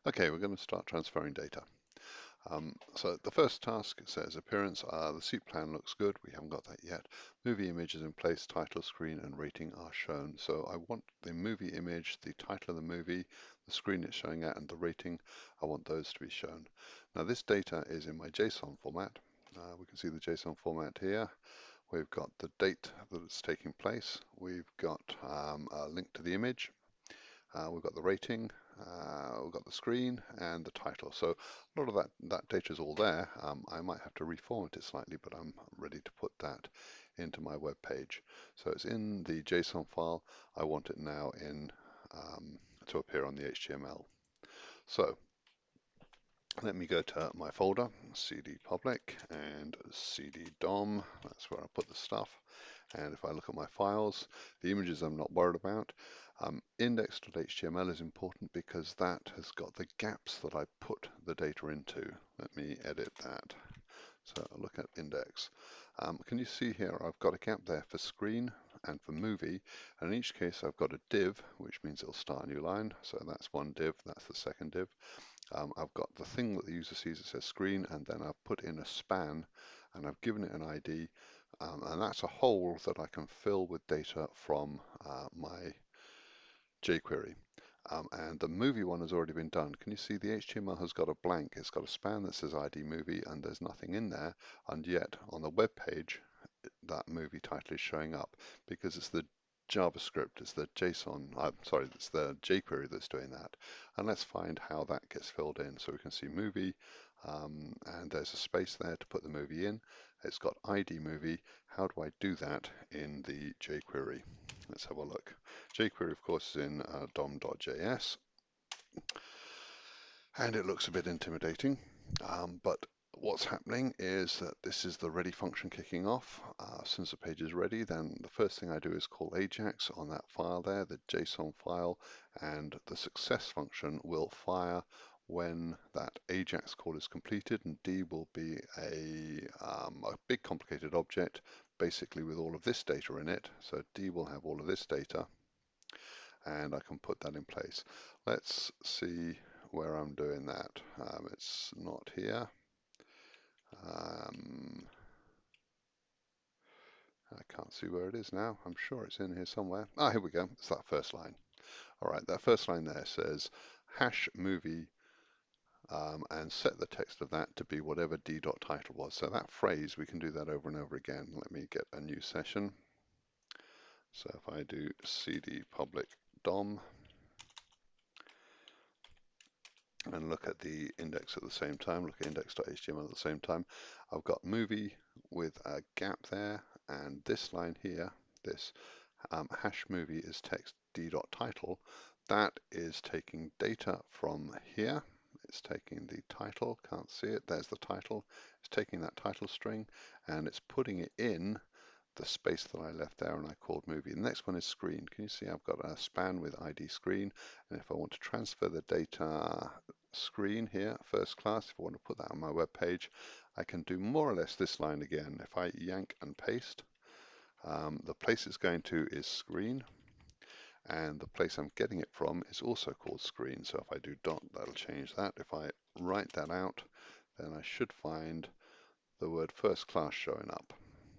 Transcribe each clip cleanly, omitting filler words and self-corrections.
Okay, we're going to start transferring data. So the first task says appearance. The seat plan looks good. We haven't got that yet. Movie image is in place. Title, screen, and rating are shown. So I want the movie image, the title of the movie, the screen it's showing at, and the rating. I want those to be shown. Now this data is in my JSON format. We can see the JSON format here. We've got the date that it's taking place. We've got a link to the image. We've got the rating, we've got the screen and the title. So a lot of that data is all there. I might have to reformat it slightly, but I'm ready to put that into my web page. So it's in the JSON file. I want it now in to appear on the HTML. So let me go to my folder, cd public and cd dom. That's where I put the stuff. And if I look at my files, the images I'm not worried about. Index.html is important because that has got the gaps that I put the data into. Let me edit that. So I'll look at index. Can you see here I've got a gap there for screen and for movie, and in each case I've got a div, which means it'll start a new line. So that's one div, that's the second div. I've got the thing that the user sees that says screen, and then I've put in a span and I've given it an ID, and that's a hole that I can fill with data from my jQuery. And the movie one has already been done. Can you see the HTML has got a blank? It's got a span that says ID movie and there's nothing in there, and yet on the web page that movie title is showing up because it's the JavaScript, it's the JSON, it's the jQuery that's doing that. And let's find how that gets filled in. So we can see movie, and there's a space there to put the movie in. It's got ID movie. How do I do that in the jQuery? Let's have a look. jQuery, of course, is in dom.js, and it looks a bit intimidating, but what's happening is that this is the ready function kicking off. Since the page is ready, then the first thing I do is call Ajax on that file there, the JSON file, and the success function will fire when that Ajax call is completed, and D will be a big complicated object, basically with all of this data in it. So D will have all of this data, and I can put that in place. Let's see where I'm doing that. It's not here. I can't see where it is now. I'm sure it's in here somewhere. Ah, here we go. It's that first line. All right, that first line there says hash movie, and set the text of that to be whatever d.title was. So that phrase, we can do that over and over again. Let me get a new session. So if I do cd public dom and look at the index at the same time, look at index.html at the same time, I've got movie with a gap there, and this line here, this hash movie is text d.title. That is taking data from here. It's taking the title, can't see it, there's the title. It's taking that title string and it's putting it in the space that I left there and I called movie. The next one is screen. Can you see I've got a span with ID screen, and if I want to transfer the data screen here, first class, if I want to put that on my web page, I can do more or less this line again. If I yank and paste, the place it's going to is screen, and the place I'm getting it from is also called screen. So if I do dot, that'll change that. If I write that out, then I should find the word first class showing up.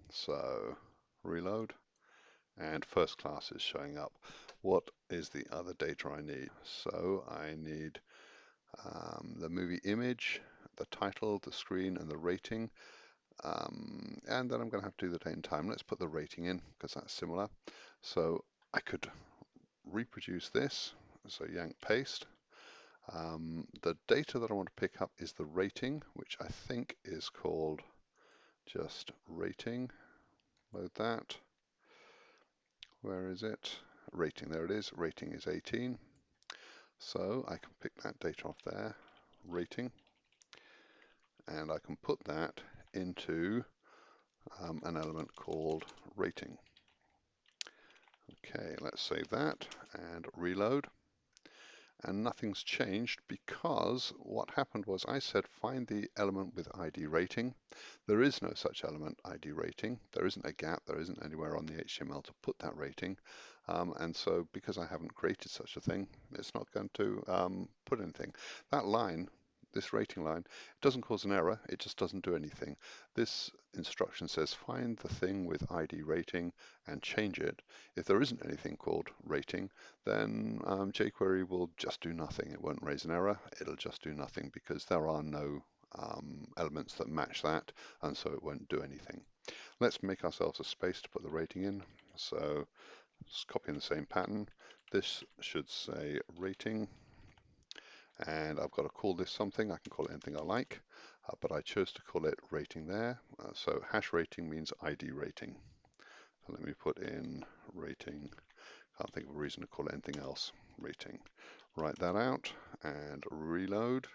So reload, and first class is showing up. What is the other data I need? So I need the movie image, the title, the screen, and the rating. And then I'm going to have to do the date and time. Let's put the rating in because that's similar. So I could reproduce this. So yank paste. The data that I want to pick up is the rating, which I think is called just rating. Load that. Where is it? Rating, there it is. Rating is 18. So I can pick that data off there, rating, and I can put that into an element called rating. Okay, let's save that and reload. and nothing's changed because what happened was I said find the element with ID rating. There is no such element ID rating. There isn't a gap. There isn't anywhere on the HTML to put that rating. And so because I haven't created such a thing, it's not going to put anything. That line, this rating line, it doesn't cause an error. It just doesn't do anything. This instruction says find the thing with ID rating and change it. If there isn't anything called rating, then jQuery will just do nothing. It won't raise an error. It'll just do nothing because there are no elements that match that, and so it won't do anything. Let's make ourselves a space to put the rating in. So just copying the same pattern. This should say rating, and I've got to call this something. I can call it anything I like, but I chose to call it rating there. So hash rating means ID rating. So let me put in rating. Can't think of a reason to call it anything else. Rating. Write that out and reload.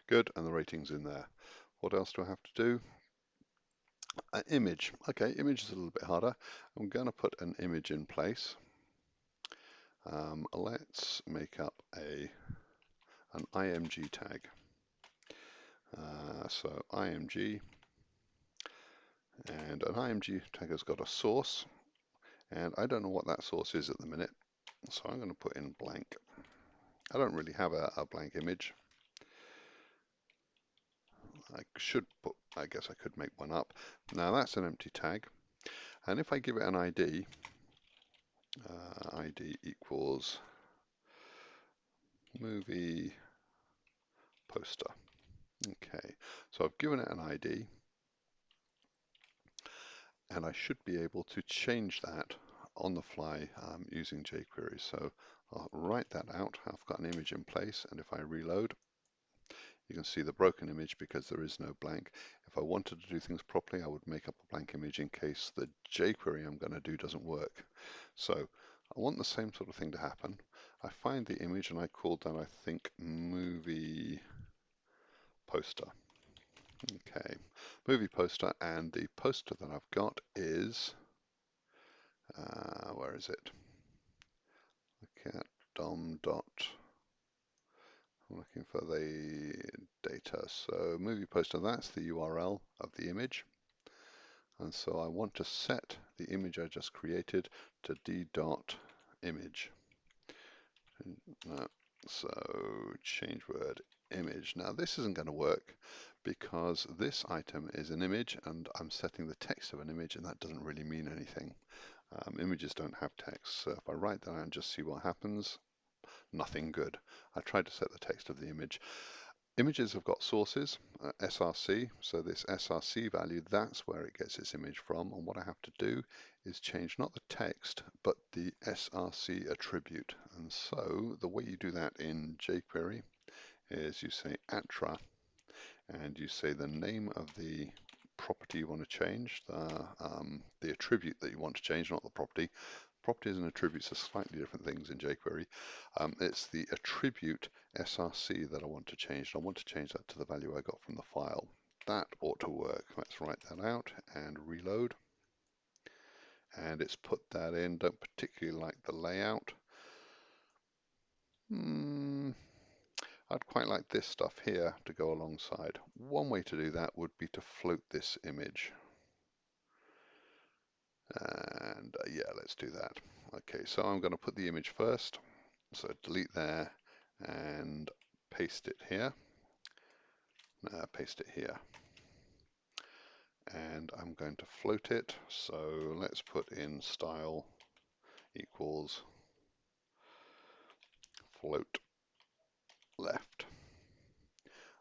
Good, and the rating's in there. What else do I have to do? Image. Okay, image is a little bit harder. I'm going to put an image in place. Let's make up an img tag. So img, and an img tag has got a source, and I don't know what that source is at the minute, so I'm going to put in blank. I don't really have a blank image. I guess I could make one up. Now that's an empty tag, and if I give it an ID, ID equals movie poster. Okay, so I've given it an ID, and I should be able to change that on the fly using jQuery. So I'll write that out. I've got an image in place, and if I reload, you can see the broken image because there is no blank. If I wanted to do things properly, I would make up a blank image in case the jQuery I'm going to do doesn't work. So I want the same sort of thing to happen. I find the image and I called that, I think, movie poster. Okay, movie poster, and the poster that I've got is, where is it? Look at dom dot. I'm looking for the data. So movie poster, that's the URL of the image. And so I want to set the image I just created to d.image. So change word image. Now this isn't going to work because this item is an image and I'm setting the text of an image, and that doesn't really mean anything. Images don't have text. So if I write that and just see what happens, nothing good. I tried to set the text of the image. Images have got sources, src, so this src value, that's where it gets its image from, and what I have to do is change not the text, but the src attribute. And so the way you do that in jQuery is you say attra, and you say the name of the property you want to change, the attribute that you want to change, not the property. Properties and attributes are slightly different things in jQuery. It's the attribute src that I want to change. I want to change that to the value I got from the file. That ought to work. Let's write that out and reload. And it's put that in. Don't particularly like the layout. I'd quite like this stuff here to go alongside. One way to do that would be to float this image. And yeah, let's do that. Okay, so I'm going to put the image first. So delete there and paste it here. Paste it here. And I'm going to float it. So let's put in style equals float left.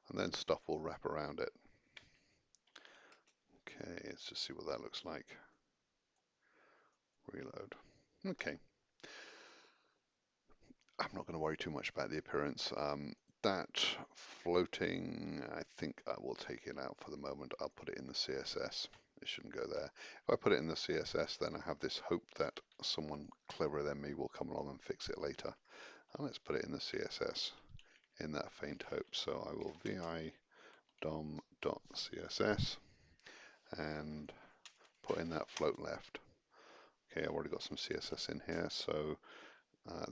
And then stuff will wrap around it. Okay, let's just see what that looks like. Reload. Okay. I'm not going to worry too much about the appearance. That floating, I think I will take it out for the moment. I'll put it in the CSS. It shouldn't go there. If I put it in the CSS, then I have this hope that someone cleverer than me will come along and fix it later. And let's put it in the CSS in that faint hope. So I will vi dom.css and put in that float left. Okay, I've already got some CSS in here, so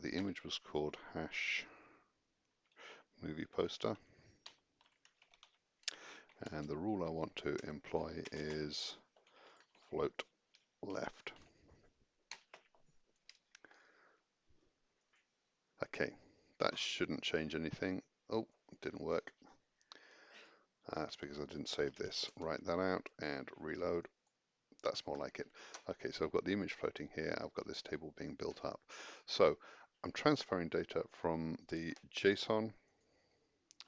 the image was called hash movie poster, and the rule I want to employ is float left. Okay, that shouldn't change anything. Oh, it didn't work. That's because I didn't save this. Write that out and reload. That's more like it. Okay, so I've got the image floating here. I've got this table being built up. So I'm transferring data from the JSON.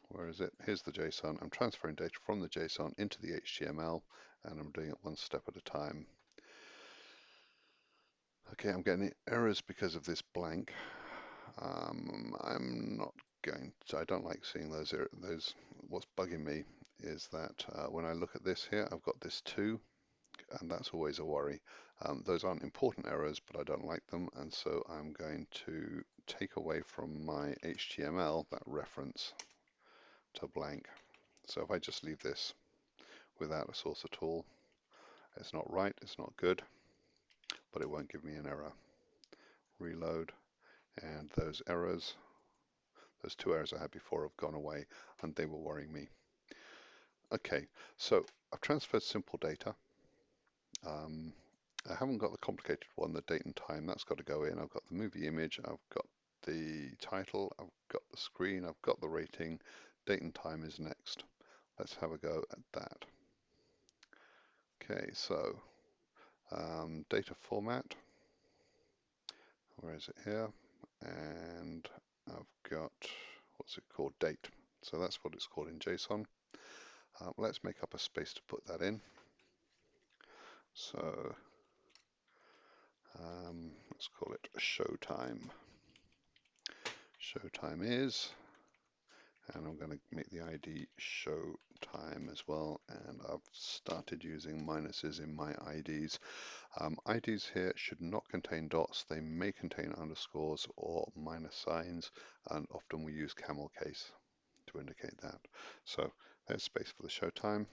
Where is it? Here's the JSON. I'm transferring data from the JSON into the HTML, and I'm doing it one step at a time. Okay, I'm getting errors because of this blank. I'm not going to, I don't like seeing those. What's bugging me is that when I look at this here, I've got this 2, and that's always a worry. Those aren't important errors, but I don't like them, and so I'm going to take away from my HTML that reference to blank. So if I just leave this without a source at all, it's not right, it's not good, but it won't give me an error. Reload, and those errors, those 2 errors I had before have gone away, and they were worrying me. Okay, so I've transferred simple data. I haven't got the complicated one, the date and time, that's got to go in. I've got the movie image, I've got the title, I've got the screen, I've got the rating, date and time is next. Let's have a go at that. Okay, so data format, where is it here? And I've got, what's it called, date. So that's what it's called in JSON. Let's make up a space to put that in. So let's call it showtime. Showtime is, and I'm going to make the ID show time as well, and I've started using minuses in my IDs. IDs here should not contain dots, they may contain underscores or minus signs, and often we use camel case to indicate that. So there's space for the showtime,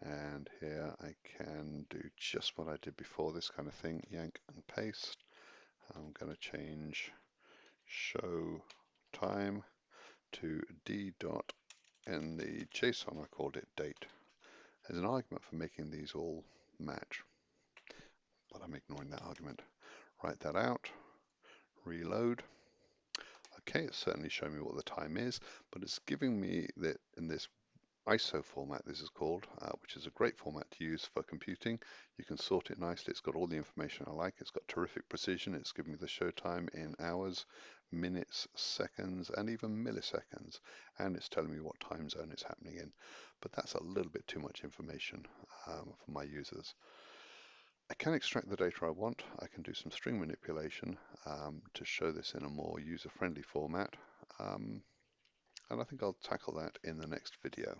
and here I can do just what I did before, this kind of thing, yank and paste. I'm going to change show time to d dot, in the JSON I called it date. There's an argument for making these all match, but I'm ignoring that argument. Write that out, reload. Okay, it's certainly showing me what the time is, but it's giving me that in this ISO format, this is called, which is a great format to use for computing. You can sort it nicely. It's got all the information I like. It's got terrific precision. It's giving me the show time in hours, minutes, seconds, and even milliseconds. And it's telling me what time zone it's happening in. But that's a little bit too much information for my users. I can extract the data I want. I can do some string manipulation to show this in a more user-friendly format. And I think I'll tackle that in the next video.